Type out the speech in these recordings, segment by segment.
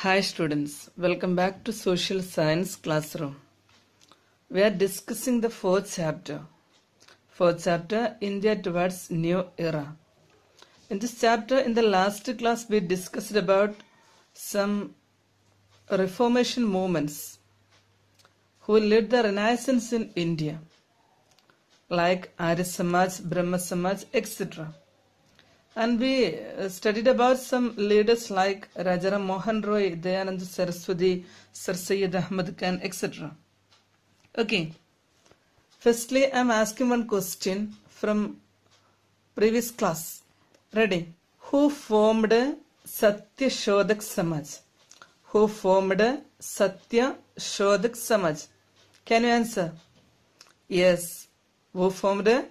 Hi students, welcome back to Social Science classroom. We are discussing the fourth chapter. India towards New Era. In this chapter, in the last class, we discussed about some Reformation movements who led the Renaissance in India, like Arya Samaj, Brahma Samaj, etc. And we studied about some leaders like Rajaram Mohan Roy, Dayanand Saraswati, Sir Syed Ahmad Khan, etc. Okay. Firstly, I am asking one question from previous class. Ready? Who formed Satya Shodhak Samaj? Who formed Satya Shodhak Samaj? Can you answer? Yes. Who formed?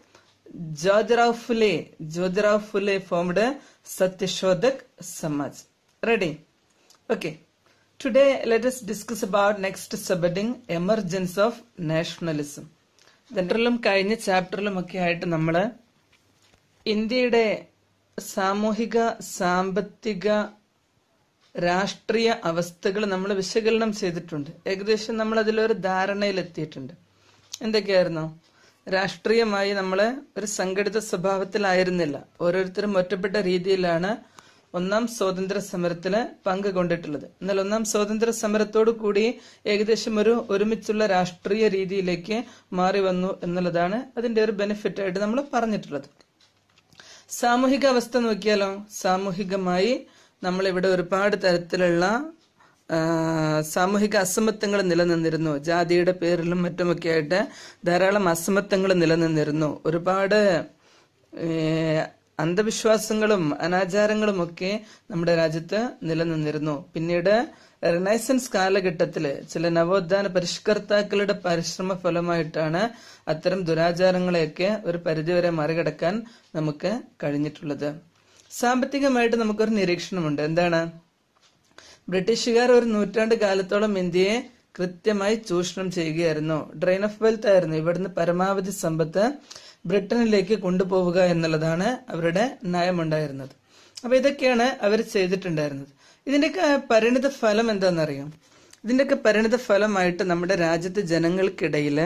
Jyotirao Phule formed Satya Shodhak Samaj. Ready? Okay. Today let us discuss about next subheading, emergence of nationalism. ജനറലും കഴിഞ്ഞ ചാപ്റ്ററിലും ഒക്കെ ആയിട്ട് നമ്മൾ ഇന്ത്യയുടെ സാമൂഹിക സാമ്പത്തിക രാഷ്ട്രീയ അവസ്ഥകൾ നമ്മൾ വിശകലനം ചെയ്തിട്ടുണ്ട്. ഏകദേശം നമ്മൾ അതിലൊരു ധാരണയിലെത്തിയിട്ടുണ്ട്. എന്തൊക്കെയായിരുന്നു? രാഷ്ട്രീയമായി നമ്മൾ ഒരു സംഘടിത സ്വഭാവത്തിലായിരുന്നില്ല. ഓരോരുത്തരും ഒറ്റപ്പെട്ട രീതിയിലാണ് ഒന്നാം സ്വാതന്ത്ര്യ സമരത്തില് പങ്കുകൊണ്ടിട്ടുള്ളത്. എന്നാൽ ഒന്നാം സ്വാതന്ത്ര്യ സമരത്തോടു കൂടി ഏകദേശം ഒരു ഒരുമിച്ചുള്ള രാഷ്ട്രീയ രീതിയിലേക്ക് മാറി വന്നു എന്നുള്ളതാണ് അതിന്റെ ഒരു ബെനിഫിറ്റ് ആയിട്ട് നമ്മൾ പറഞ്ഞിട്ടുള്ളത്. സാമൂഹിക അവസ്ഥ നോക്കിയാലോ, സാമൂഹികമായി നമ്മളിവിടെ ഒരുപാട് തരത്തിലുള്ള സാമൂഹിക അസമത്വങ്ങൾ നിലനിന്നിരുന്നു. ജാതിയുടെ പേരിലും മറ്റുമൊക്കെ ആയിട്ട് ധാരാളം അസമത്വങ്ങൾ നിലനിന്നിരുന്നു. ഒരുപാട് അന്ധവിശ്വാസങ്ങളും അനാചാരങ്ങളും ഒക്കെ നമ്മുടെ രാജ്യത്ത് നിലനിന്നിരുന്നു. പിന്നീട് റിനൈസൻസ് കാലഘട്ടത്തില് ചില നവോത്ഥാന പരിഷ്കർത്താക്കളുടെ പരിശ്രമ ഫലമായിട്ടാണ് അത്തരം ദുരാചാരങ്ങളെയൊക്കെ ഒരു പരിധിവരെ മറികടക്കാൻ നമുക്ക് കഴിഞ്ഞിട്ടുള്ളത്. സാമ്പത്തികമായിട്ട് നമുക്കൊരു നിരീക്ഷണമുണ്ട്. എന്താണ്? ബ്രിട്ടീഷുകാർ ഒരു നൂറ്റാണ്ട് കാലത്തോളം ഇന്ത്യയെ കൃത്യമായി ചൂഷണം ചെയ്യുകയായിരുന്നു. ഡ്രെയിൻ ഓഫ് വെൽത്ത് ആയിരുന്നു. ഇവിടുന്ന് പരമാവധി സമ്പത്ത് ബ്രിട്ടനിലേക്ക് കൊണ്ടുപോവുക എന്നുള്ളതാണ് അവരുടെ നയമുണ്ടായിരുന്നത്. അപ്പൊ ഇതൊക്കെയാണ് അവർ ചെയ്തിട്ടുണ്ടായിരുന്നത്. ഇതിന്റെയൊക്കെ പരിണിത ഫലം എന്താണെന്നറിയാം? ഇതിന്റെയൊക്കെ പരിണിത ഫലമായിട്ട് നമ്മുടെ രാജ്യത്തെ ജനങ്ങൾക്കിടയിൽ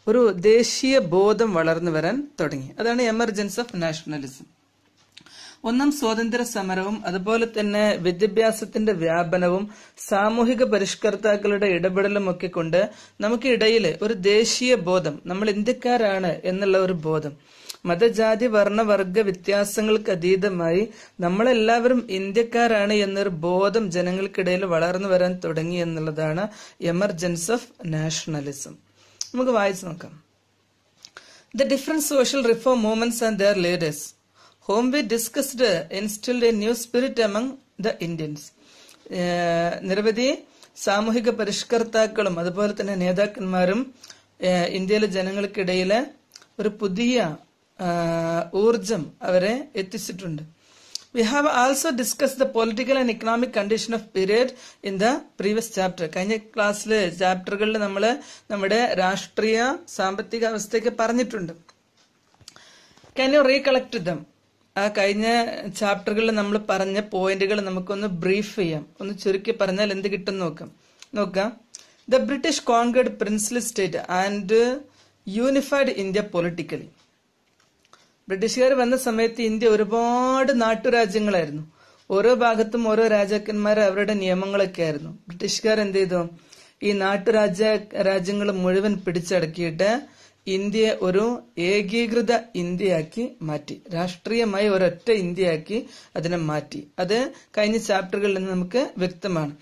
ഒരു ദേശീയ ബോധം വളർന്നു വരാൻ തുടങ്ങി. അതാണ് എമർജൻസ് ഓഫ് നാഷണലിസം. ഒന്നാം സ്വാതന്ത്ര്യ സമരവും അതുപോലെ തന്നെ വിദ്യാഭ്യാസത്തിന്റെ വ്യാപനവും സാമൂഹിക പരിഷ്കർത്താക്കളുടെ ഇടപെടലും ഒക്കെ കൊണ്ട് നമുക്കിടയിൽ ഒരു ദേശീയ ബോധം, നമ്മൾ ഇന്ത്യക്കാരാണ് എന്നുള്ള ഒരു ബോധം, മതജാതി വർണ്ണവർഗ വ്യത്യാസങ്ങൾക്ക് അതീതമായി നമ്മളെല്ലാവരും ഇന്ത്യക്കാരാണ് എന്നൊരു ബോധം ജനങ്ങൾക്കിടയിൽ വളർന്നു വരാൻ തുടങ്ങി എന്നുള്ളതാണ് എമർജൻസ് ഓഫ് നാഷണലിസം. നമുക്ക് വായിച്ചു നോക്കാം. The different social reform movements and their leaders whom we discussed instilled a new spirit among the Indians. നിരവധി സാമൂഹിക പരിഷ്കർത്താക്കളും അതുപോലെ തന്നെ നേതാക്കന്മാരും ഇന്ത്യയിലെ ജനങ്ങൾക്കിടയിൽ ഒരു പുതിയ ഊർജം അവരെ എത്തിച്ചിട്ടുണ്ട്. We have also discussed the political and economic condition of period in the previous chapter. കഴിഞ്ഞ ക്ലാസ്സിലെ ചാപ്റ്ററുകളിൽ നമ്മൾ നമ്മുടെ രാഷ്ട്രീയ സാമ്പത്തിക അവസ്ഥയൊക്കെ പറഞ്ഞിട്ടുണ്ട്. Can you recollect them? ആ കഴിഞ്ഞ ചാപ്റ്ററുകളിൽ നമ്മൾ പറഞ്ഞ പോയിന്റുകൾ നമുക്കൊന്ന് ബ്രീഫ് ചെയ്യാം. ഒന്ന് ചുരുക്കി പറഞ്ഞാൽ എന്ത് കിട്ടും നോക്കാം. The British conquered princely state and unified India politically. ബ്രിട്ടീഷുകാർ വന്ന സമയത്ത് ഇന്ത്യ ഒരുപാട് നാട്ടുരാജ്യങ്ങളായിരുന്നു. ഓരോ ഭാഗത്തും ഓരോ രാജാക്കന്മാർ അവരുടെ നിയമങ്ങളൊക്കെ ആയിരുന്നു. ബ്രിട്ടീഷുകാർ എന്ത് ചെയ്തു? ഈ നാട്ടുരാജ്യങ്ങൾ മുഴുവൻ പിടിച്ചടക്കിയിട്ട് ഇന്ത്യയെ ഒരു ഏകീകൃത ഇന്ത്യയാക്കി മാറ്റി. രാഷ്ട്രീയമായി ഒരൊറ്റ ഇന്ത്യയാക്കി അതിനെ മാറ്റി. അത് കഴിഞ്ഞ ചാപ്റ്ററുകളിൽ നിന്ന് നമുക്ക് വ്യക്തമാണ്.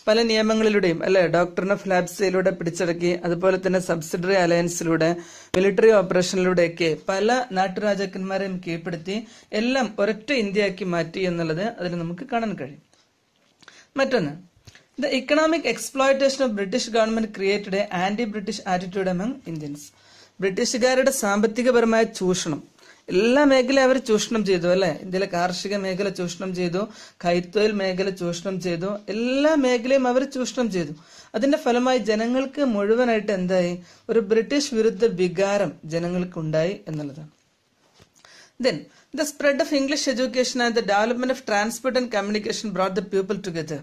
പല നിയമങ്ങളിലൂടെയും അല്ലെ, ഡോക്ട്രിൻ ഓഫ് ലാപ്സയിലൂടെ പിടിച്ചടക്കി, അതുപോലെ തന്നെ സബ്സിഡറി അലയൻസിലൂടെ, മിലിറ്ററി ഓപ്പറേഷനിലൂടെയൊക്കെ പല നാട്ടുരാജാക്കന്മാരെയും കീഴ്പ്പെടുത്തി എല്ലാം ഒരൊറ്റ ഇന്ത്യയാക്കി മാറ്റി എന്നുള്ളത് അതിൽ നമുക്ക് കാണാൻ കഴിയും. മറ്റൊന്ന്, the economic exploitation of British government created a anti British attitude among Indians. ബ്രിട്ടീഷുകാരുടെ സാമ്പത്തികപരമായ ചൂഷണം, എല്ലാ മേഖലയും അവർ ചൂഷണം ചെയ്തു അല്ലെ. ഇന്ത്യയിലെ കാർഷിക മേഖല ചൂഷണം ചെയ്തു, കൈത്തൊഴിൽ മേഖല ചൂഷണം ചെയ്തു, എല്ലാ മേഖലയും അവർ ചൂഷണം ചെയ്തു. അതിന്റെ ഫലമായി ജനങ്ങൾക്ക് മുഴുവനായിട്ട് എന്തായി? ഒരു ബ്രിട്ടീഷ് വിരുദ്ധ വികാരം ജനങ്ങൾക്ക് ഉണ്ടായി എന്നുള്ളതാണ്. Then the spread of English education and the development of transport and communication brought the people together.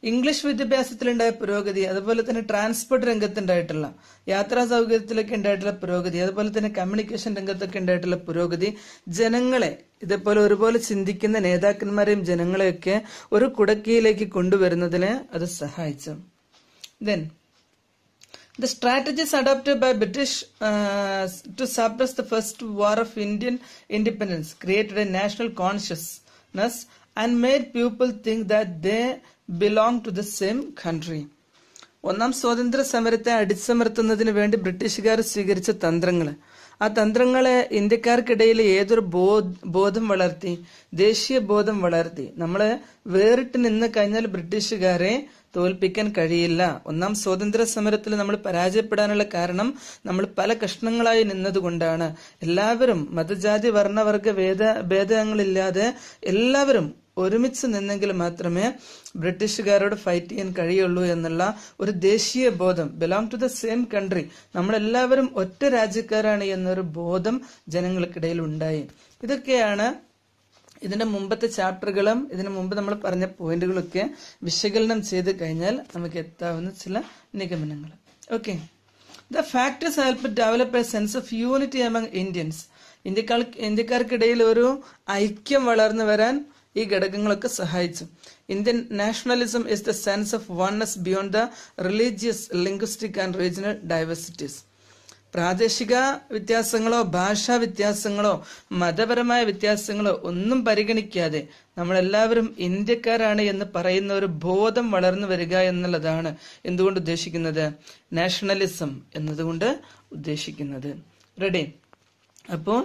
English വിദ്യാഭ്യാസത്തിലുണ്ടായ പുരോഗതി, അതുപോലെ തന്നെ ട്രാൻസ്പോർട്ട് രംഗത്തുണ്ടായിട്ടുള്ള യാത്രാ സൗകര്യത്തിലൊക്കെ ഉണ്ടായിട്ടുള്ള പുരോഗതി, അതുപോലെ തന്നെ കമ്മ്യൂണിക്കേഷൻ രംഗത്തൊക്കെ ഉണ്ടായിട്ടുള്ള പുരോഗതി ജനങ്ങളെ ഇതേപോലെ ഒരുപോലെ ചിന്തിക്കുന്ന നേതാക്കന്മാരെയും ജനങ്ങളെയൊക്കെ ഒരു കുടക്കീഴിലേക്ക് കൊണ്ടുവരുന്നതിന് അത് സഹായിച്ചു. Then the strategies adopted by British to suppress the first war of Indian independence created a national consciousness and made people think that they belong to the same country. ഒന്നാം സ്വാതന്ത്ര്യ സമരത്തെ അടിച്ചമർത്തുന്നതിന് വേണ്ടി ബ്രിട്ടീഷുകാർ സ്വീകരിച്ച തന്ത്രങ്ങള്, ആ തന്ത്രങ്ങളെ ഇന്ത്യക്കാർക്കിടയിൽ ഏതൊരു ബോധം വളർത്തി, ദേശീയ ബോധം വളർത്തി. നമ്മള് വേറിട്ട് നിന്ന് കഴിഞ്ഞാൽ ബ്രിട്ടീഷുകാരെ തോൽപ്പിക്കാൻ കഴിയില്ല. ഒന്നാം സ്വാതന്ത്ര്യ സമരത്തിൽ നമ്മൾ പരാജയപ്പെടാനുള്ള കാരണം നമ്മൾ പല കഷ്ണങ്ങളായി നിന്നതുകൊണ്ടാണ്. എല്ലാവരും മതജാതി വർണ്ണവർഗ ഭേദങ്ങളില്ലാതെ എല്ലാവരും ഒരുമിച്ച് നിന്നെങ്കിൽ മാത്രമേ ബ്രിട്ടീഷുകാരോട് ഫൈറ്റ് ചെയ്യാൻ കഴിയുള്ളൂ എന്നുള്ള ഒരു ദേശീയ ബോധം, belong to the same country, നമ്മളെല്ലാവരും ഒറ്റ രാജ്യക്കാരാണ് എന്നൊരു ബോധം ജനങ്ങൾക്കിടയിൽ ഉണ്ടായി. ഇതൊക്കെയാണ് ഇതിന്റെ മുമ്പത്തെ ചാപ്റ്ററുകളും ഇതിനു മുമ്പ് നമ്മൾ പറഞ്ഞ പോയിന്റുകളൊക്കെ വിശകലനം ചെയ്ത് കഴിഞ്ഞാൽ നമുക്ക് എത്താവുന്ന ചില നിഗമനങ്ങൾ. Okay, the factors help develop a sense of unity among Indians. ഇന്ത്യക്കാർക്കിടയിൽ ഒരു ഐക്യം വളർന്നു വരാൻ ഈ ഘടകങ്ങളൊക്കെ സഹായിച്ചു. Indian nationalism is the sense of oneness beyond the religious, linguistic and regional diversities. പ്രാദേശിക വ്യത്യാസങ്ങളോ ഭാഷാ വ്യത്യാസങ്ങളോ മതപരമായ വ്യത്യാസങ്ങളോ ഒന്നും പരിഗണിക്കാതെ നമ്മളെല്ലാവരും ഇന്ത്യക്കാരാണ് എന്ന് പറയുന്ന ഒരു ബോധം വളർന്നു വരിക എന്നുള്ളതാണ് എന്തുകൊണ്ട് ഉദ്ദേശിക്കുന്നത്, നാഷണലിസം എന്നതുകൊണ്ട് ഉദ്ദേശിക്കുന്നത്. റെഡി? അപ്പോ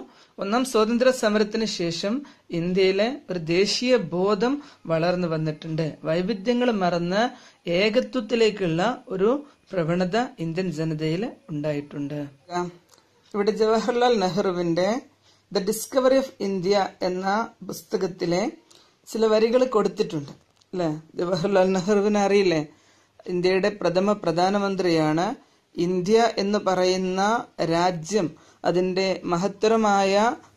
ഒന്നാം സ്വാതന്ത്ര്യ സമരത്തിന് ശേഷം ഇന്ത്യയിലെ ഒരു ദേശീയ ബോധം വളർന്നു വന്നിട്ടുണ്ട്. വൈവിധ്യങ്ങൾ മറന്ന് ഏകത്വത്തിലേക്കുള്ള ഒരു പ്രവണത ഇന്ത്യൻ ജനതയിൽ ഉണ്ടായിട്ടുണ്ട്. ഇവിടെ ജവഹർലാൽ നെഹ്റുവിന്റെ ദ ഡിസ്കവറി ഓഫ് ഇന്ത്യ എന്ന പുസ്തകത്തിലെ ചില വരികൾ കൊടുത്തിട്ടുണ്ട് അല്ലെ. ജവഹർലാൽ നെഹ്റുവിനെ അറിയില്ലേ? ഇന്ത്യയുടെ പ്രഥമ പ്രധാനമന്ത്രിയാണ്. ഇന്ത്യ എന്ന് പറയുന്ന രാജ്യം അതിന്റെ മഹത്തരമായ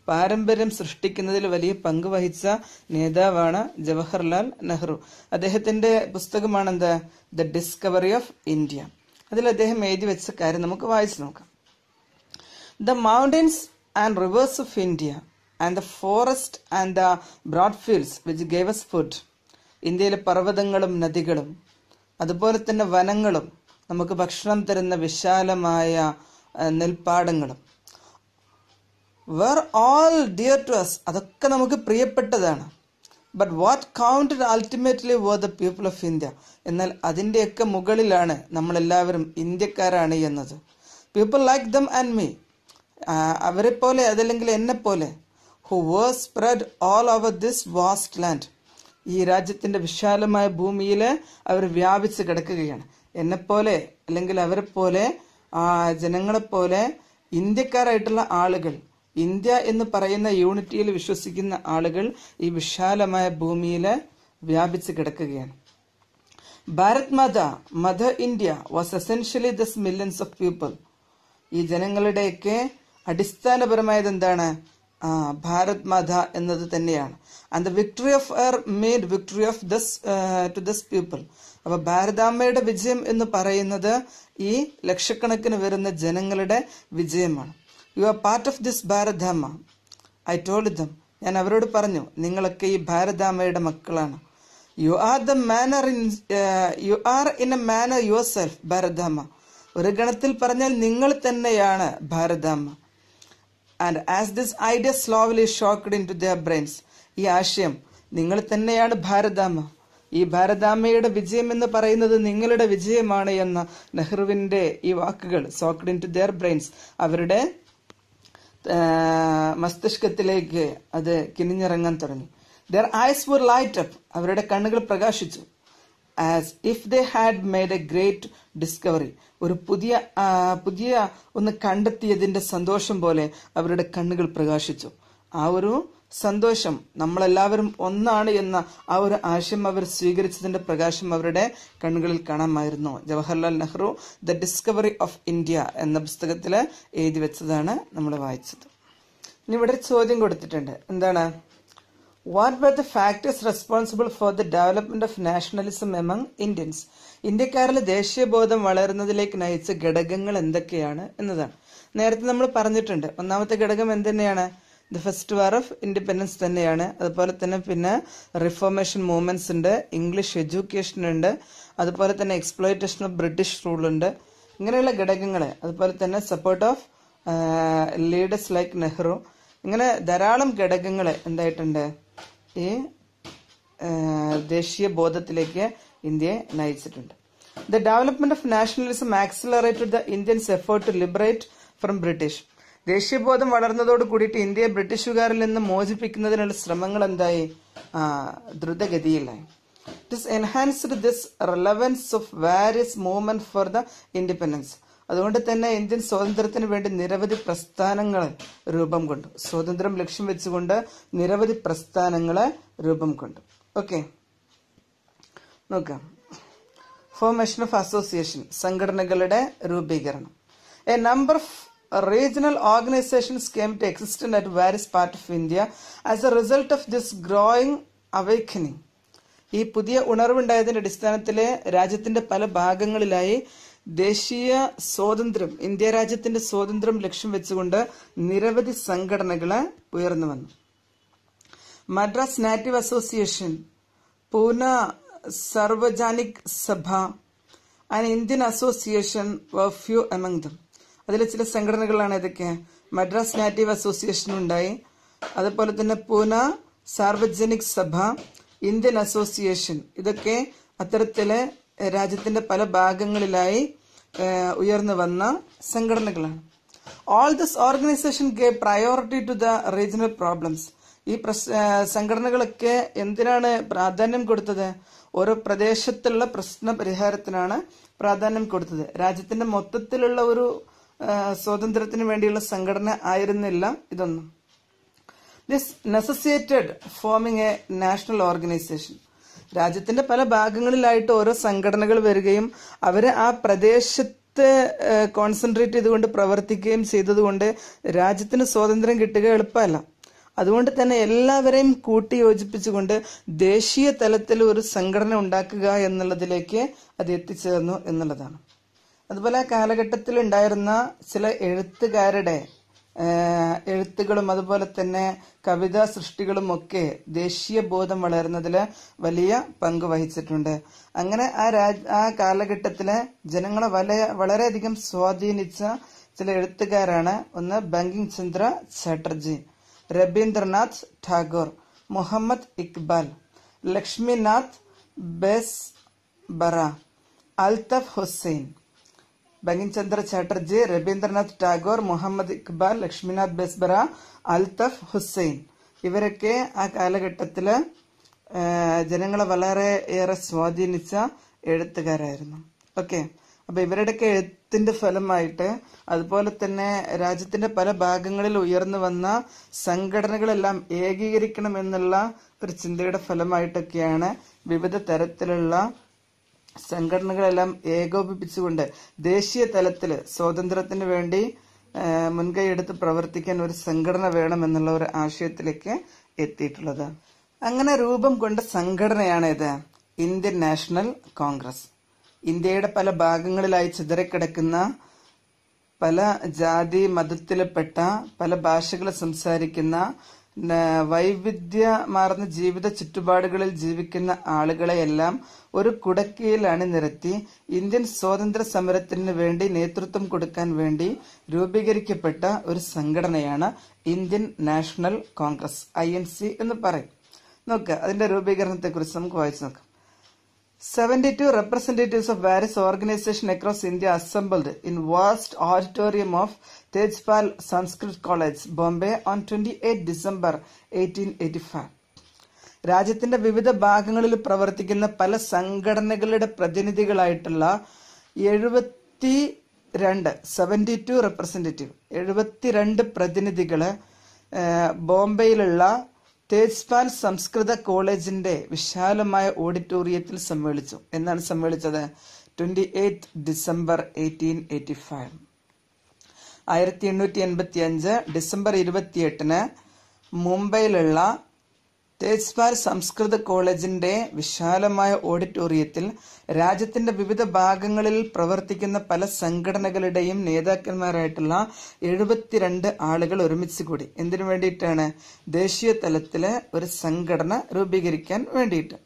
പാരമ്പര്യം സൃഷ്ടിക്കുന്നതിൽ വലിയ പങ്ക് വഹിച്ച നേതാവാണ് ജവഹർലാൽ നെഹ്റു. അദ്ദേഹത്തിന്റെ പുസ്തകമാണ് എന്താ, ദ ഡിസ്കവറി ഓഫ് ഇന്ത്യ. അതിൽ അദ്ദേഹം എഴുതി വെച്ച കാര്യം നമുക്ക് വായിച്ചു നോക്കാം. The mountains and rivers of India and the forest and the broad fields which gave us food. ഇന്ത്യയിലെ പർവ്വതങ്ങളും നദികളും അതുപോലെ തന്നെ വനങ്ങളും നമുക്ക് ഭക്ഷണം തരുന്ന വിശാലമായ നെൽപ്പാടങ്ങളും were all dear to us. അതൊക്കെ നമുക്ക് പ്രിയപ്പെട്ടതാണ്. But what counted ultimately were the people of India. എന്നാൽ അതിൻ്റെയൊക്കെ മുകളിലാണ് നമ്മളെല്ലാവരും ഇന്ത്യക്കാരാണ് എന്നത്. People like them and me, അവരെ പോലെ അതല്ലെങ്കിൽ എന്നെ പോലെ, who were spread all over this vast land. ഈ രാജ്യത്തിന്റെ വിശാലമായ ഭൂമിയിൽ അവർ വ്യാപിച്ച് കിടക്കുകയാണ്. എന്നെപ്പോലെ അല്ലെങ്കിൽ അവരെ പോലെ ജനങ്ങളെപ്പോലെ ഇന്ത്യക്കാരായിട്ടുള്ള ആളുകൾ, ഇന്ത്യ എന്ന് പറയുന്ന യൂണിറ്റിയിൽ വിശ്വസിക്കുന്ന ആളുകൾ ഈ വിശാലമായ ഭൂമിയിൽ വ്യാപിച്ച് കിടക്കുകയാണ്. Bharat Mata, mother India was essentially this millions of people. ഈ ജനങ്ങളുടെയൊക്കെ അടിസ്ഥാനപരമായത് എന്താണ്? ഭാരത് മാത എന്നത് തന്നെയാണ്. And the victory of her made victory of to this people. അപ്പൊ ഭാരതാമ്മയുടെ വിജയം എന്ന് പറയുന്നത് ഈ ലക്ഷക്കണക്കിന് വരുന്ന ജനങ്ങളുടെ വിജയമാണ്. You are part of this Bharatamma. I told them. ഞാൻ അവരോട് പറഞ്ഞു, നിങ്ങളൊക്കെ ഈ ഭാരതാമ്മയുടെ മക്കളാണ്. You are in a manner yourself Bharatamma. ഒരു ഗണത്തിൽ പറഞ്ഞാൽ നിങ്ങൾ തന്നെയാണ് Bharatamma. And as this idea slowly shocked into their brains. ഈ ആശയം നിങ്ങൾ തന്നെയാണ് ഭാരതാമ്മ, ഈ ഭാരതാമ്മയുടെ വിജയം എന്ന് പറയുന്നത് നിങ്ങളുടെ വിജയമാണ് എന്ന നെഹ്റുവിന്റെ ഈ വാക്കുകൾ soaked into their brains, അവരുടെ മസ്തിഷ്കത്തിലേക്ക് അത് കിനിഞ്ഞിറങ്ങാൻ തുടങ്ങി. Their eyes were light up. അവരുടെ കണ്ണുകൾ പ്രകാശിച്ചു. As if they had made a great discovery. ഒരു പുതിയ ഒന്ന് കണ്ടെത്തിയതിന്റെ സന്തോഷം പോലെ അവരുടെ കണ്ണുകൾ പ്രകാശിച്ചു. ആ ഒരു സന്തോഷം, നമ്മളെല്ലാവരും ഒന്നാണ് എന്ന ആ ഒരു ആശയം അവർ സ്വീകരിച്ചതിന്റെ പ്രകാശം അവരുടെ കണ്ണുകളിൽ കാണാമായിരുന്നു. Jawaharlal Nehru the discovery of India എന്ന പുസ്തകത്തിൽ എഴുതി വെച്ചതാണ് നമ്മൾ വായിച്ചത്. ഇനി ഇവിടെ ഒരു ചോദ്യം കൊടുത്തിട്ടുണ്ട്. എന്താണ്? What were the factors responsible for the development of nationalism among Indians? ഇന്ത്യക്കാരിൽ ദേശീയബോധം വളരുന്നതിലേക്ക് നയിച്ച ഘടകങ്ങൾ എന്തൊക്കെയാണ് എന്നതാണ്. നേരത്തെ നമ്മൾ പറഞ്ഞിട്ടുണ്ട്. ഒന്നാമത്തെ ഘടകം എന്തുതന്നെയാണ്? The first war of independence തന്നെയാണ്. അതുപോലെ തന്നെ പിന്നെ റിഫോർമേഷൻ മൂവ്മെന്റ്സ് ഉണ്ട്, ഇംഗ്ലീഷ് എഡ്യൂക്കേഷൻ ഉണ്ട്, അതുപോലെ തന്നെ എക്സ്പ്ലോയിറ്റേഷൻ ഓഫ് ബ്രിട്ടീഷ് റൂൾ ഉണ്ട്. ഇങ്ങനെയുള്ള ഘടകങ്ങൾ, അതുപോലെ തന്നെ support of leaders like Nehru, ഇങ്ങനെ ധാരാളം ഘടകങ്ങൾ എന്തായിട്ടുണ്ട് ഈ ദേശീയ ബോധത്തിലേക്ക് ഇന്ത്യയെ നയിച്ചിട്ടുണ്ട്. The development of nationalism accelerated the Indians effort to liberate from British. ദേശീയബോധം വളർന്നതോട് കൂടിയിട്ട് ഇന്ത്യയെ ബ്രിട്ടീഷുകാരിൽ നിന്ന് മോചിപ്പിക്കുന്നതിനുള്ള ശ്രമങ്ങൾ എന്തായി? ദ്രുതഗതിയിലായി. This enhanced this relevance of various movements for the independence. അതുകൊണ്ട് തന്നെ ഇന്ത്യൻ സ്വാതന്ത്ര്യത്തിന് വേണ്ടി നിരവധി പ്രസ്ഥാനങ്ങൾ രൂപം കൊണ്ടു. സ്വാതന്ത്ര്യം ലക്ഷ്യം വെച്ചുകൊണ്ട് നിരവധി പ്രസ്ഥാനങ്ങൾ രൂപം കൊണ്ടു. ഓക്കെ, നോക്കാം. ഫോർമേഷൻ ഓഫ് അസോസിയേഷൻ, സംഘടനകളുടെ രൂപീകരണം. A number of regional organizations came to exist at various parts of India as a result of this growing awakening. ഈ പുതിയ ഉണർവുണ്ടായതിന്റെ അടിസ്ഥാനത്തില് രാജ്യത്തിന്റെ പല ഭാഗങ്ങളിലായി ദേശീയ സ്വാതന്ത്ര്യം, ഇന്ത്യ രാജ്യത്തിന്റെ സ്വാതന്ത്ര്യം ലക്ഷ്യം വെച്ചുകൊണ്ട് നിരവധി സംഘടനകൾ ഉയർന്നു വന്നു. മദ്രാസ് നാറ്റീവ് അസോസിയേഷൻ, പൂന സർവജനിക് സഭ and Indian association were few among them. അതിലെ ചില സംഘടനകളാണ് ഇതൊക്കെ. മദ്രാസ് നാറ്റീവ് അസോസിയേഷൻ ഉണ്ടായി, അതുപോലെ തന്നെ പൂന സാർവജനിക് സഭ, ഇന്ത്യൻ അസോസിയേഷൻ, ഇതൊക്കെ അത്തരത്തിലെ രാജ്യത്തിന്റെ പല ഭാഗങ്ങളിലായി ഉയർന്നു വന്ന സംഘടനകളാണ്. All this organization gave priority to the regional problems. ഈ സംഘടനകളൊക്കെ എന്തിനാണ് പ്രാധാന്യം കൊടുത്തത്? ഓരോ പ്രദേശത്തുള്ള പ്രശ്ന പരിഹാരത്തിനാണ് പ്രാധാന്യം കൊടുത്തത്. രാജ്യത്തിന്റെ മൊത്തത്തിലുള്ള ഒരു സ്വാതന്ത്ര്യത്തിന് വേണ്ടിയുള്ള സംഘടന ആയിരുന്നില്ല ഇതൊന്നും. This necessitated forming a national organization. രാജ്യത്തിന്റെ പല ഭാഗങ്ങളിലായിട്ട് ഓരോ സംഘടനകൾ വരികയും അവര് ആ പ്രദേശത്ത് കോൺസെൻട്രേറ്റ് ചെയ്തുകൊണ്ട് പ്രവർത്തിക്കുകയും ചെയ്തതുകൊണ്ട് രാജ്യത്തിന് സ്വാതന്ത്ര്യം കിട്ടുക എളുപ്പമല്ല. അതുകൊണ്ട് തന്നെ എല്ലാവരെയും കൂട്ടി യോജിപ്പിച്ചുകൊണ്ട് ദേശീയ തലത്തിൽ ഒരു സംഘടന ഉണ്ടാക്കുക എന്നുള്ളതിലേക്ക് അത് എത്തിച്ചേർന്നു എന്നുള്ളതാണ്. അതുപോലെ ആ കാലഘട്ടത്തിൽ ഉണ്ടായിരുന്ന ചില എഴുത്തുകാരുടെ എഴുത്തുകളും അതുപോലെ തന്നെ കവിതാ സൃഷ്ടികളും ഒക്കെ ദേശീയ ബോധം വളരുന്നതിൽ വലിയ പങ്ക് വഹിച്ചിട്ടുണ്ട്. അങ്ങനെ ആ കാലഘട്ടത്തിലെ ജനങ്ങളെ വളരെയധികം സ്വാധീനിച്ച ചില എഴുത്തുകാരാണ് ഒന്ന് ബങ്കിം ചന്ദ്ര ചാറ്റർജി, രബീന്ദ്രനാഥ് ടാഗോർ, മുഹമ്മദ് ഇക്ബാൽ, ലക്ഷ്മിനാഥ് ബെസ്ബറ, അൽതഫ് ഹുസൈൻ. ബങ്കിം ചന്ദ്ര ചാറ്റർജി, രബീന്ദ്രനാഥ് ടാഗോർ, മുഹമ്മദ് ഇക്ബാൽ, ലക്ഷ്മിനാഥ് ബെസ്ബറ, അൽതഫ് ഹുസൈൻ, ഇവരൊക്കെ ആ കാലഘട്ടത്തില് ജനങ്ങളെ വളരെയേറെ സ്വാധീനിച്ച എഴുത്തുകാരായിരുന്നു. ഓക്കെ, അപ്പൊ ഇവരുടെയൊക്കെ എഴുത്തിന്റെ ഫലമായിട്ട് അതുപോലെ തന്നെ രാജ്യത്തിന്റെ പല ഭാഗങ്ങളിൽ ഉയർന്നു വന്ന സംഘടനകളെല്ലാം ഏകീകരിക്കണം എന്നുള്ള ഒരു ചിന്തയുടെ ഫലമായിട്ടൊക്കെയാണ് വിവിധ തരത്തിലുള്ള സംഘടനകളെല്ലാം ഏകോപിപ്പിച്ചുകൊണ്ട് ദേശീയ തലത്തിൽ സ്വാതന്ത്ര്യത്തിന് വേണ്ടി മുൻകൈയെടുത്ത് പ്രവർത്തിക്കാൻ ഒരു സംഘടന വേണമെന്നുള്ള ഒരു ആശയത്തിലേക്ക് എത്തിയിട്ടുള്ളത്. അങ്ങനെ രൂപം കൊണ്ട സംഘടനയാണ് ഇത് ഇന്ത്യൻ നാഷണൽ കോൺഗ്രസ്. ഇന്ത്യയുടെ പല ഭാഗങ്ങളിലായി ചിതറിക്കിടക്കുന്ന പല ജാതി മതത്തിൽപ്പെട്ട പല ഭാഷകൾ സംസാരിക്കുന്ന വൈവിധ്യമാർന്ന ജീവിത ചുറ്റുപാടുകളിൽ ജീവിക്കുന്ന ആളുകളെയെല്ലാം ഒരു കുടക്കീഴിൽ അണിനിരത്തി ഇന്ത്യൻ സ്വാതന്ത്ര്യ സമരത്തിന് വേണ്ടി നേതൃത്വം കൊടുക്കാൻ വേണ്ടി രൂപീകരിക്കപ്പെട്ട ഒരു സംഘടനയാണ് ഇന്ത്യൻ നാഷണൽ കോൺഗ്രസ്, INC എന്ന് പറയും. നോക്കുക, അതിന്റെ രൂപീകരണത്തെ കുറിച്ച് നമുക്ക് വായിച്ചു നോക്കാം. 72 representatives of various organizations across India assembled in vast auditorium of Tejpal Sanskrit College, Bombay on 28 December 1885. രാജ്യത്തിന്റെ വിവിധ ഭാഗങ്ങളിൽ പ്രവർത്തിക്കുന്ന പല സംഘടനകളുടെ പ്രതിനിധികളായിട്ടുള്ള 72 റെപ്രസെന്റേറ്റീവ് 72 പ്രതിനിധികള് ബോംബെയിലുള്ള തേജ്പാൽ സംസ്കൃത കോളേജിന്റെ വിശാലമായ ഓഡിറ്റോറിയത്തിൽ സമ്മേളിച്ചു. എന്നാണ് സമ്മേളിച്ചത്? 28 ഡിസംബർ 1885. 1885 ഡിസംബർ 28 മുംബൈയിലുള്ള തേജ്പാൽ സംസ്കൃത കോളേജിന്റെ വിശാലമായ ഓഡിറ്റോറിയത്തിൽ രാജ്യത്തിന്റെ വിവിധ ഭാഗങ്ങളിൽ പ്രവർത്തിക്കുന്ന പല സംഘടനകളുടെയും നേതാക്കന്മാരായിട്ടുള്ള 72 ആളുകൾ ഒരുമിച്ച് കൂടി. എന്തിനു വേണ്ടിയിട്ടാണ്? ദേശീയ തലത്തില് ഒരു സംഘടന രൂപീകരിക്കാൻ വേണ്ടിയിട്ട്.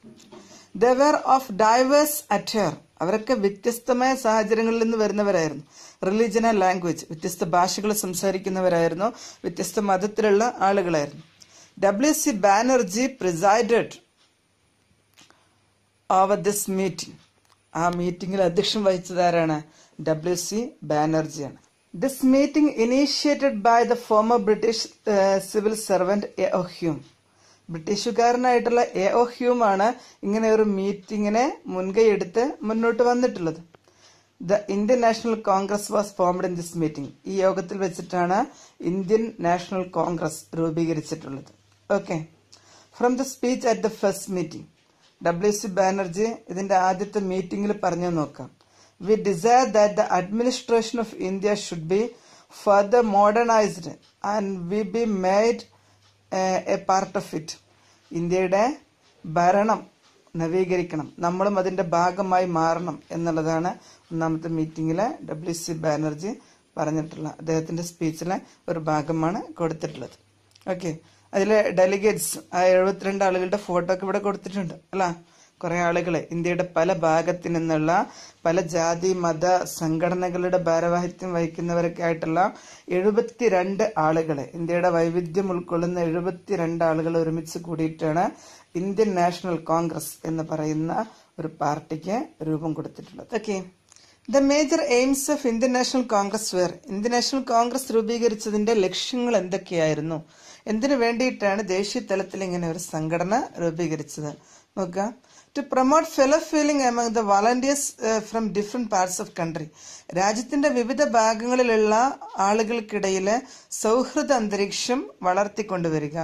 They were of diverse attire. അവരൊക്കെ വ്യത്യസ്തമായ സാഹചര്യങ്ങളിൽ നിന്ന് വരുന്നവരായിരുന്നു. റിലീജിയൻ ആൻഡ് ലാംഗ്വേജ്, വ്യത്യസ്ത ഭാഷകൾ സംസാരിക്കുന്നവരായിരുന്നു, വ്യത്യസ്ത മതത്തിലുള്ള ആളുകളായിരുന്നു. W.C. Banerjee presided over this meeting. ആ മീറ്റിംഗിൽ അധ്യക്ഷം വഹിച്ചത് ആരാണ്? W.C. ബാനർജി ആണ്. This meeting initiated by the former British civil servant A.O. Hume. ബ്രിട്ടീഷുകാരനായിട്ടുള്ള A.O. ഹ്യൂം ആണ് ഇങ്ങനെ ഒരു മീറ്റിങ്ങിനെ മുൻകൈ എടുത്ത് മുന്നോട്ട് വന്നിട്ടുള്ളത്. The Indian National Congress was formed in this meeting. ഈ യോഗത്തിൽ വെച്ചിട്ടാണ് ഇന്ത്യൻ നാഷണൽ കോൺഗ്രസ് രൂപീകരിച്ചിട്ടുള്ളത്. Okay. From the speech at the first meeting, W.C. Banerjee ഇതിന്റെ ആദ്യത്തെ മീറ്റിംഗിൽ പറഞ്ഞു നോക്കാം. We desire that the administration of India should be further modernized and we be made a part of it. ഇന്ത്യയുടെ ഭരണം നവീകരിക്കണം, നമ്മളും അതിന്റെ ഭാഗമായി മാറണം എന്നുള്ളതാണ് ഒന്നാമത്തെ മീറ്റിംഗില് W.C. ബാനർജി പറഞ്ഞിട്ടുള്ള അദ്ദേഹത്തിന്റെ സ്പീച്ചിലെ ഒരു ഭാഗമാണ് കൊടുത്തിട്ടുള്ളത്. ഓക്കെ. അതിലെ ഡെലിഗേറ്റ്സ്, ആ 72 ആളുകളുടെ ഫോട്ടോ ഒക്കെ ഇവിടെ കൊടുത്തിട്ടുണ്ട് അല്ല. കുറെ ആളുകളെ ഇന്ത്യയുടെ പല ഭാഗത്തു നിന്നുള്ള പല ജാതി മത സംഘടനകളുടെ ഭാരവാഹിത്യം വഹിക്കുന്നവരൊക്കെ ആയിട്ടുള്ള 72 ആളുകളെ, ഇന്ത്യയുടെ വൈവിധ്യം ഉൾക്കൊള്ളുന്ന 72 ആളുകൾ ഒരുമിച്ച് കൂടിയിട്ടാണ് ഇന്ത്യൻ നാഷണൽ കോൺഗ്രസ് എന്ന് പറയുന്ന ഒരു പാർട്ടിക്ക് രൂപം കൊടുത്തിട്ടുള്ളത്. Okay. The major aims of Indian National Congress were. Indian National Congress രൂപീകരിച്ചതിന്റെ ലക്ഷ്യങ്ങൾ എന്തൊക്കെയായിരുന്നു? എന്തിനു വേണ്ടിയിട്ടാണ് ദേശീയ തലത്തിൽ ഇങ്ങനെ ഒരു സംഘടന രൂപീകരിച്ചത്? നോക്കുക. To promote fellow feeling among the volunteers from different parts of country. രാജ്യത്തിന്റെ വിവിധ ഭാഗങ്ങളിലുള്ള ആളുകൾക്കിടയിൽ സൗഹൃദ അന്തരീക്ഷം വളർത്തിക്കൊണ്ടുവരിക.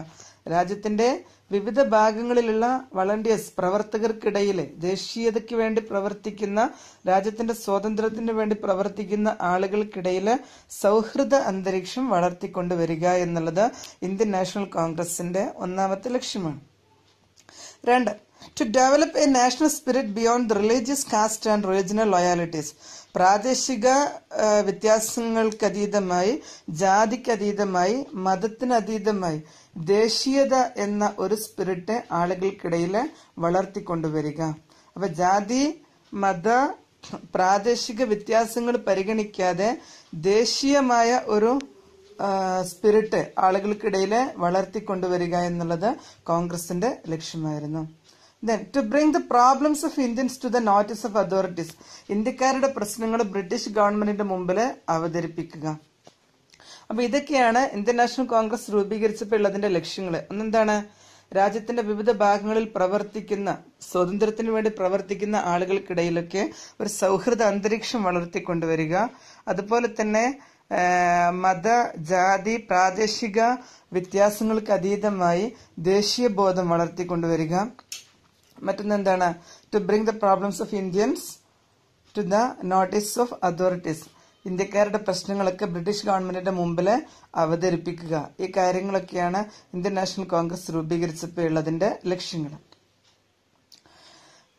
രാജ്യത്തിന്റെ വിവിധ ഭാഗങ്ങളിലുള്ള വളണ്ടിയേഴ്സ്, പ്രവർത്തകർക്കിടയിൽ ദേശീയതയ്ക്ക് വേണ്ടി പ്രവർത്തിക്കുന്ന, രാജ്യത്തിന്റെ സ്വാതന്ത്ര്യത്തിന് വേണ്ടി പ്രവർത്തിക്കുന്ന ആളുകൾക്കിടയിൽ സൗഹൃദ അന്തരീക്ഷം വളർത്തിക്കൊണ്ടുവരിക എന്നുള്ളത് ഇന്ത്യൻ നാഷണൽ കോൺഗ്രസിന്റെ ഒന്നാമത്തെ ലക്ഷ്യമാണ്. 2. To develop a national spirit beyond the religious, caste and regional loyalties. പ്രാദേശിക വ്യത്യാസങ്ങൾക്കതീതമായി, ജാതിക്കതീതമായി, മതത്തിനതീതമായി ദേശീയത എന്ന ഒരു സ്പിരിറ്റ് ആളുകൾക്കിടയിൽ വളർത്തിക്കൊണ്ടുവരിക. അപ്പൊ ജാതി മത പ്രാദേശിക വ്യത്യാസങ്ങൾ പരിഗണിക്കാതെ ദേശീയമായ ഒരു സ്പിരിറ്റ് ആളുകൾക്കിടയിൽ വളർത്തിക്കൊണ്ടുവരിക എന്നുള്ളത് കോൺഗ്രസിന്റെ ലക്ഷ്യമായിരുന്നു. Then, to bring the problems of Indians to the notice of authorities. ഇന്ത്യക്കാരുടെ പ്രശ്നങ്ങൾ ബ്രിട്ടീഷ് ഗവൺമെന്റിന്റെ മുമ്പിൽ അവതരിപ്പിക്കുക. അപ്പൊ ഇതൊക്കെയാണ് ഇന്ത്യൻ നാഷണൽ കോൺഗ്രസ് രൂപീകരിച്ചപ്പോൾ ഉള്ളതിന്റെ ലക്ഷ്യങ്ങൾ. ഒന്നെന്താണ്? രാജ്യത്തിന്റെ വിവിധ ഭാഗങ്ങളിൽ പ്രവർത്തിക്കുന്ന, സ്വാതന്ത്ര്യത്തിന് വേണ്ടി പ്രവർത്തിക്കുന്ന ആളുകൾക്കിടയിലൊക്കെ ഒരു സൗഹൃദ അന്തരീക്ഷം വളർത്തിക്കൊണ്ടുവരിക. അതുപോലെ തന്നെ മത ജാതി പ്രാദേശിക വ്യത്യാസങ്ങൾക്ക് അതീതമായി ദേശീയ ബോധം വളർത്തിക്കൊണ്ടുവരിക. മറ്റൊന്നെന്താണ്? To bring the problems of Indians to the notice of authorities. ഇന്ത്യക്കാരുടെ പ്രശ്നങ്ങളൊക്കെ ബ്രിട്ടീഷ് ഗവൺമെന്റിന്റെ മുമ്പിൽ അവതരിപ്പിക്കുക. ഈ കാര്യങ്ങളൊക്കെയാണ് ഇന്ത്യൻ നാഷണൽ കോൺഗ്രസ് രൂപീകരിച്ചപ്പോൾ ഉള്ളതിന്റെ ലക്ഷ്യങ്ങൾ.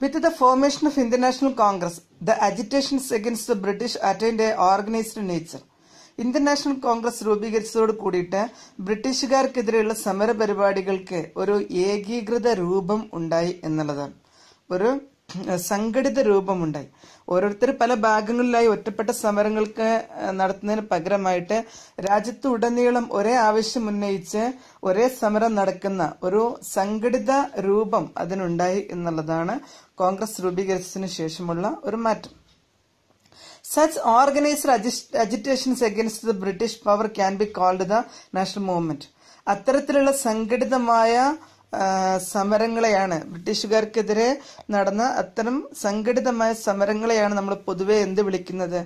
With the formation of Indian National Congress, the agitations against the British attained a organized nature. Indian National Congress രൂപീകരിച്ചതോട് കൂടിയിട്ട് ബ്രിട്ടീഷുകാർക്കെതിരെയുള്ള സമര പരിപാടികൾക്ക് ഒരു ഏകീകൃത രൂപം ഉണ്ടായി എന്നുള്ളതാണ്. ഒരു സംഘടിത രൂപമുണ്ടായി. ഓരോരുത്തർ പല ഭാഗങ്ങളിലായി ഒറ്റപ്പെട്ട സമരങ്ങൾക്ക് നടത്തുന്നതിന് പകരമായിട്ട് രാജ്യത്തുടനീളം ഒരേ ആവശ്യം ഉന്നയിച്ച് ഒരേ സമരം നടക്കുന്ന ഒരു സംഘടിത രൂപം അതിനുണ്ടായി എന്നുള്ളതാണ് കോൺഗ്രസ് രൂപീകരിച്ചതിന് ശേഷമുള്ള ഒരു മാറ്റം. Such organized agitations against the British power can be called the national movement. അത്തരത്തിലുള്ള സംഘടിതമായ സമരങ്ങളെയാണ്, ബ്രിട്ടീഷുകാർക്കെതിരെ നടന്ന അത്തരം സംഘടിതമായ സമരങ്ങളെയാണ് നമ്മൾ പൊതുവെ എന്ത് വിളിക്കുന്നത്?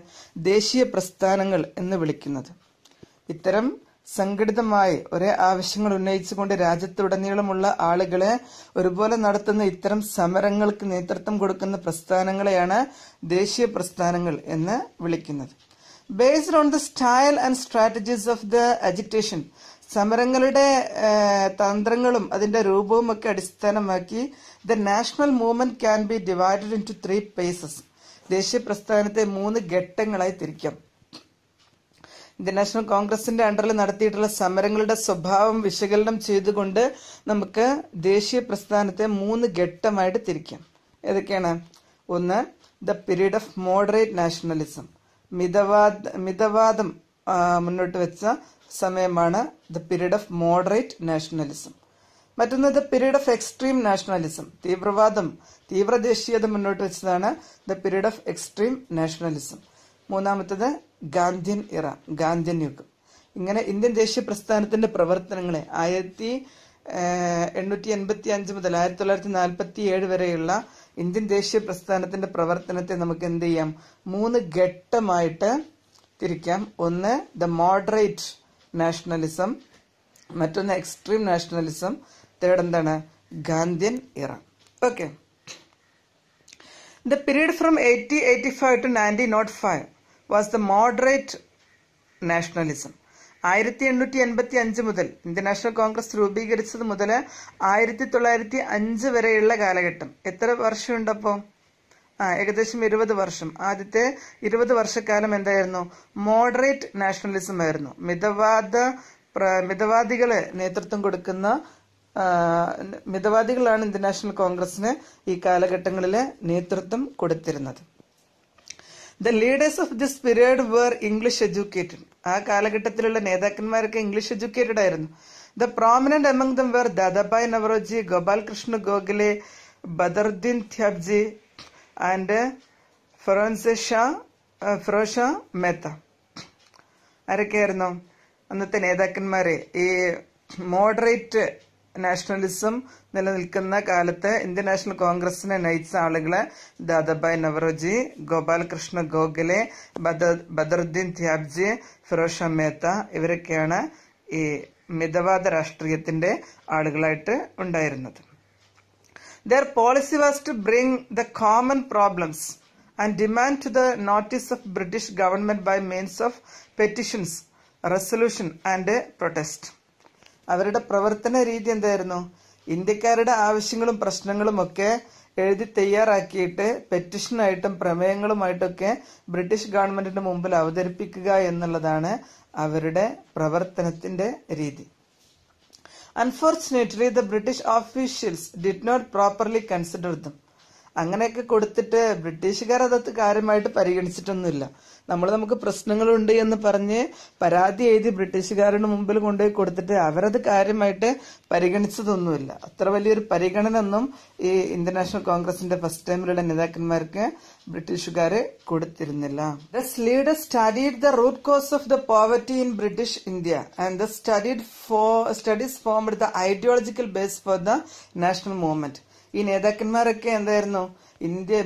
ദേശീയ പ്രസ്ഥാനങ്ങൾ എന്ന് വിളിക്കുന്നത്. ഇത്തരം സംഘടിതമായി ഒരേ ആവശ്യങ്ങൾ ഉന്നയിച്ചുകൊണ്ട് രാജ്യത്തുടനീളമുള്ള ആളുകളെ ഒരുപോലെ നടത്തുന്ന ഇത്തരം സമരങ്ങൾക്ക് നേതൃത്വം കൊടുക്കുന്ന പ്രസ്ഥാനങ്ങളെയാണ് ദേശീയ പ്രസ്ഥാനങ്ങൾ എന്ന് വിളിക്കുന്നത്. Based on the style and strategies of the agitation, സമരങ്ങളുടെ തന്ത്രങ്ങളും അതിന്റെ രൂപവും ഒക്കെ അടിസ്ഥാനമാക്കി the national movement can be divided into 3 phases. ദേശീയ പ്രസ്ഥാനത്തെ 3 ഘട്ടങ്ങളായി തിരിക്കാം. ഇന്ത്യൻ നാഷണൽ കോൺഗ്രസിന്റെ അണ്ടറിൽ നടത്തിയിട്ടുള്ള സമരങ്ങളുടെ സ്വഭാവം വിശകലനം ചെയ്തുകൊണ്ട് നമുക്ക് ദേശീയ പ്രസ്ഥാനത്തെ 3 ഘട്ടമായിട്ട് തിരിക്കാം. ഏതൊക്കെയാണ്? ഒന്ന്, the period of moderate nationalism, മിതവാദം മുന്നോട്ട് വെച്ച സമയമാണ് the period of moderate nationalism. മറ്റൊന്ന് the period of extreme nationalism, തീവ്രദേശീയത മുന്നോട്ട് വെച്ചതാണ് the period of extreme nationalism. മൂന്നാമത്തത് ഗാന്ധിയൻ ഇറ, ഗാന്ധിയൻ യുഗം. ഇങ്ങനെ ഇന്ത്യൻ ദേശീയ പ്രസ്ഥാനത്തിന്റെ പ്രവർത്തനങ്ങളെ 1885 മുതൽ 1947 വരെയുള്ള ഇന്ത്യൻ ദേശീയ പ്രസ്ഥാനത്തിന്റെ പ്രവർത്തനത്തെ നമുക്ക് എന്ത് ചെയ്യാം? 3 ഘട്ടമായിട്ട് തിരിക്കാം. ഒന്ന് ദ മോഡറേറ്റ് നാഷണലിസം, മറ്റൊന്ന് എക്സ്ട്രീം നാഷണലിസം, തേർഡ് എന്താണ്? ഗാന്ധിയൻ ഇറ. Okay. The period from 1885 to 1905 was the moderate nationalism. 1885 മുതൽ ഇന്ത്യൻ നാഷണൽ കോൺഗ്രസ് രൂപീകരിച്ചത് മുതൽ 1905 വരെയുള്ള കാലഘട്ടം. എത്ര വർഷമുണ്ടപ്പോ? ഏകദേശം 20 വർഷം. ആദ്യത്തെ 20 വർഷക്കാലം എന്തായിരുന്നു? മോഡറേറ്റ് നാഷണലിസം ആയിരുന്നു. മിതവാദികള് നേതൃത്വം കൊടുക്കുന്ന മിതവാദികളാണ് ഇന്ത്യൻ നാഷണൽ കോൺഗ്രസിന് ഈ കാലഘട്ടങ്ങളിൽ നേതൃത്വം കൊടുത്തിരുന്നത്. The leaders of this period were English educated. ആ കാലഘട്ടത്തിലുള്ള നേതാക്കന്മാരൊക്കെ ഇംഗ്ലീഷ് എഡ്യൂക്കേറ്റഡ് ആയിരുന്നു. The prominent among them were Dadabhai Naoroji, Gopal Krishna Gokhale, Badruddin Tyabji and Feroz Shah Mehta. ആരൊക്കെയായിരുന്നു അന്നത്തെ നേതാക്കന്മാരെ? ഈ മോഡറേറ്റ് നാഷണലിസം നിലനിൽക്കുന്ന കാലത്ത് ഇന്ത്യൻ നാഷണൽ കോൺഗ്രസിനെ നയിച്ച ആളുകള് ദാദാഭായ് നവറോജി, ഗോപാൽ കൃഷ്ണ ഗോഖലെ, ബദറുദ്ദീൻ ത്യാബ്ജി, ഫിറോസ് ഷാ മേത്ത. ഇവരൊക്കെയാണ് ഈ മിതവാദ രാഷ്ട്രീയത്തിന്റെ ആളുകളായിട്ട് ഉണ്ടായിരുന്നത്. Their policy was to bring the common problems and demand to the notice of British government by means of petitions, resolution and protest. അവരുടെ പ്രവർത്തന രീതി എന്തായിരുന്നു? ഇന്ത്യക്കാരുടെ ആവശ്യങ്ങളും പ്രശ്നങ്ങളും ഒക്കെ എഴുതി തയ്യാറാക്കിയിട്ട് പെറ്റിഷനായിട്ടും പ്രമേയങ്ങളുമായിട്ടൊക്കെ ബ്രിട്ടീഷ് ഗവൺമെന്റിന്റെ മുമ്പിൽ അവതരിപ്പിക്കുക എന്നുള്ളതാണ് അവരുടെ പ്രവർത്തനത്തിന്റെ രീതി. Unfortunately, the British officials did not properly consider them. അങ്ങനെയൊക്കെ കൊടുത്തിട്ട് ബ്രിട്ടീഷുകാർ അതത് കാര്യമായിട്ട് പരിഗണിച്ചിട്ടൊന്നുമില്ല. നമുക്ക് പ്രശ്നങ്ങളുണ്ട് എന്ന് പറഞ്ഞ് പരാതി എഴുതി ബ്രിട്ടീഷുകാരുടെ മുമ്പിൽ കൊണ്ടുപോയി കൊടുത്തിട്ട് അവരത് കാര്യമായിട്ട് പരിഗണിച്ചതൊന്നുമില്ല. അത്ര വലിയൊരു പരിഗണന ഒന്നും ഈ ഇന്ത്യൻ നാഷണൽ കോൺഗ്രസിന്റെ ഫസ്റ്റ് ടൈമിലുള്ള നേതാക്കന്മാർക്ക് ബ്രിട്ടീഷുകാര് കൊടുത്തിരുന്നില്ല. Thus leaders studied the root cause of the poverty in British India and the studies formed the ideological base for the national movement. ഈ നേതാക്കന്മാരൊക്കെ എന്തായിരുന്നു?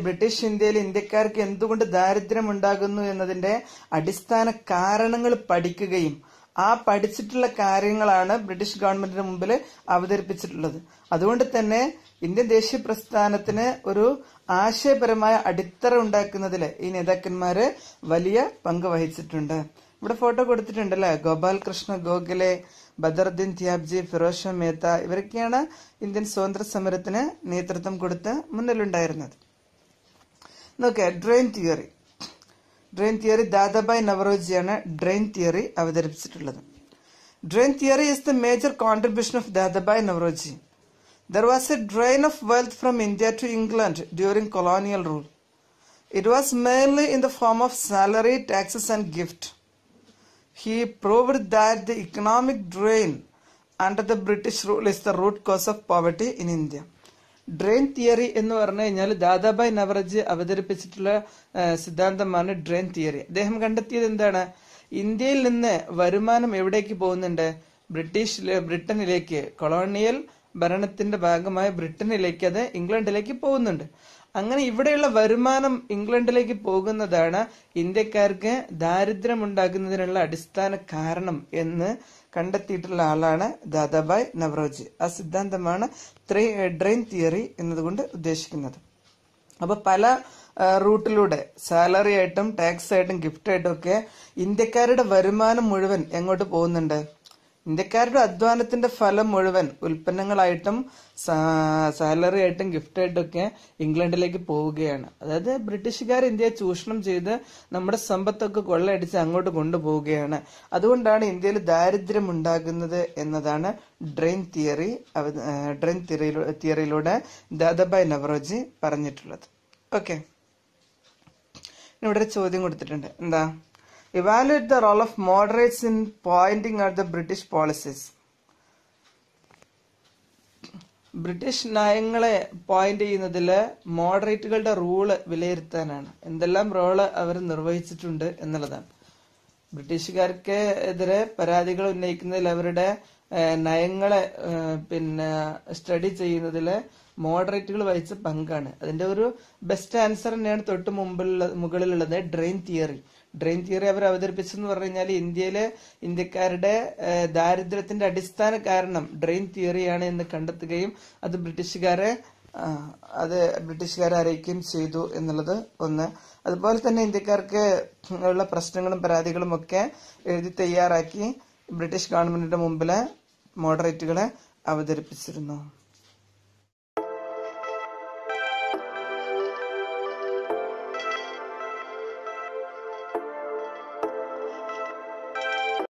ബ്രിട്ടീഷ് ഇന്ത്യയിൽ ഇന്ത്യക്കാർക്ക് എന്തുകൊണ്ട് ദാരിദ്ര്യം ഉണ്ടാകുന്നു എന്നതിന്റെ അടിസ്ഥാന കാരണങ്ങൾ പഠിക്കുകയും ആ പഠിച്ചിട്ടുള്ള കാര്യങ്ങളാണ് ബ്രിട്ടീഷ് ഗവൺമെന്റിന് മുമ്പിൽ അവതരിപ്പിച്ചിട്ടുള്ളത്. അതുകൊണ്ട് തന്നെ ഇന്ത്യൻ ദേശീയ പ്രസ്ഥാനത്തിന് ഒരു ആശയപരമായ അടിത്തറ ഉണ്ടാക്കുന്നതിൽ ഈ നേതാക്കന്മാര് വലിയ പങ്ക് വഹിച്ചിട്ടുണ്ട്. ഇവിടെ ഫോട്ടോ കൊടുത്തിട്ടുണ്ടല്ലേ? ഗോപാൽ കൃഷ്ണ ഗോഖലെ, ബദറുദ്ദീൻ ത്യാബ്ജി, ഫിറോസ് ഷാ മേത്ത ഇവരൊക്കെയാണ് ഇന്ത്യൻ സ്വാതന്ത്ര്യ സമരത്തിന് നേതൃത്വം കൊടുത്ത് മുന്നിലുണ്ടായിരുന്നത്. നോക്കെ, ഡ്രെയിൻ തിയറി ദാദാഭായ് നവറോജിയാണ് ഡ്രെയിൻ തിയറി അവതരിപ്പിച്ചിട്ടുള്ളത്. Drain theory is the major contribution of Dadabhai Naoroji. There was a drain of wealth from India to England during colonial rule. It was mainly in the form of salary, taxes and gift. He proved that the economic drain under the British rule is the root cause of poverty in India. Drain theory എന്ന് പറഞ്ഞു കഴിഞ്ഞാൽ ദാദാഭായ് നവറോജി അവതരിപ്പിച്ചിട്ടുള്ള സിദ്ധാന്തമാണ് drain theory. അദ്ദേഹം കണ്ടെത്തിയത് എന്താണ്? ഇന്ത്യയിൽ നിന്ന് വരുമാനം എവിടേക്ക് പോകുന്നുണ്ട്? ബ്രിട്ടനിലേക്ക്, കൊളോണിയൽ ഭരണത്തിന്റെ ഭാഗമായ ബ്രിട്ടനിലേക്ക്, അത് ഇംഗ്ലണ്ടിലേക്ക് പോകുന്നുണ്ട്. അങ്ങനെ ഇവിടെയുള്ള വരുമാനം ഇംഗ്ലണ്ടിലേക്ക് പോകുന്നതാണ് ഇന്ത്യക്കാർക്ക് ദാരിദ്ര്യം ഉണ്ടാകുന്നതിനുള്ള അടിസ്ഥാന കാരണം എന്ന് കണ്ടെത്തിയിട്ടുള്ള ആളാണ് ദാദാഭായ് നവറോജി. ആ സിദ്ധാന്തമാണ് ഡ്രെയിൻ തിയറി എന്നതുകൊണ്ട് ഉദ്ദേശിക്കുന്നത്. അപ്പൊ പല റൂട്ടിലൂടെ സാലറി ആയിട്ടും ടാക്സ് ആയിട്ടും ഗിഫ്റ്റ് ആയിട്ടും ഒക്കെ ഇന്ത്യക്കാരുടെ വരുമാനം മുഴുവൻ എങ്ങോട്ട് പോകുന്നുണ്ട്? ഇന്ത്യക്കാരുടെ അധ്വാനത്തിന്റെ ഫലം മുഴുവൻ ഉൽപ്പന്നങ്ങളായിട്ടും സാലറി ആയിട്ടും ഗിഫ്റ്റ് ആയിട്ടും ഒക്കെ ഇംഗ്ലണ്ടിലേക്ക് പോവുകയാണ്. അതായത് ബ്രിട്ടീഷുകാർ ഇന്ത്യയെ ചൂഷണം ചെയ്ത് നമ്മുടെ സമ്പത്തൊക്കെ കൊള്ളയടിച്ച് അങ്ങോട്ട് കൊണ്ടുപോവുകയാണ്. അതുകൊണ്ടാണ് ഇന്ത്യയിൽ ദാരിദ്ര്യം ഉണ്ടാകുന്നത് എന്നതാണ് ഡ്രെയിൻ തിയറിയിലൂടെ ദാദാഭായ് നവറോജി പറഞ്ഞിട്ടുള്ളത്. ഓക്കെ, ഇവിടെ ഒരു ചോദ്യം കൊടുത്തിട്ടുണ്ട്. എന്താ? Evaluate the role of moderates in pointing at the British policies. British നയങ്ങളെ പോയിന്റ് ചെയ്യുന്നതില് മോഡറേറ്റുകളുടെ റോള് വിലയിരുത്താനാണ്. എന്തെല്ലാം റോള് അവർ നിർവഹിച്ചിട്ടുണ്ട് എന്നുള്ളതാണ്. ബ്രിട്ടീഷുകാർക്ക് എതിരെ പരാതികൾ ഉന്നയിക്കുന്നതിൽ, അവരുടെ നയങ്ങളെ സ്റ്റഡി ചെയ്യുന്നതില് മോഡറേറ്റുകൾ വഹിച്ച പങ്കാണ്. അതിന്റെ ഒരു ബെസ്റ്റ് ആൻസർ തന്നെയാണ് തൊട്ട് മുകളിലുള്ളത് ഡ്രെയിൻ തിയറി അവർ അവതരിപ്പിച്ചെന്ന് പറഞ്ഞു കഴിഞ്ഞാൽ ഇന്ത്യക്കാരുടെ ദാരിദ്ര്യത്തിന്റെ അടിസ്ഥാന കാരണം ഡ്രെയിൻ തിയറിയാണ് എന്ന് കണ്ടെത്തുകയും അത് ബ്രിട്ടീഷുകാരെ അറിയിക്കുകയും ചെയ്തു എന്നുള്ളത് ഒന്ന്. അതുപോലെ തന്നെ ഇന്ത്യക്കാർക്ക് ഉള്ള പ്രശ്നങ്ങളും പരാതികളും ഒക്കെ എഴുതി തയ്യാറാക്കി ബ്രിട്ടീഷ് ഗവൺമെന്റിന്റെ മുമ്പില് മോഡറേറ്റുകളെ അവതരിപ്പിച്ചിരുന്നു.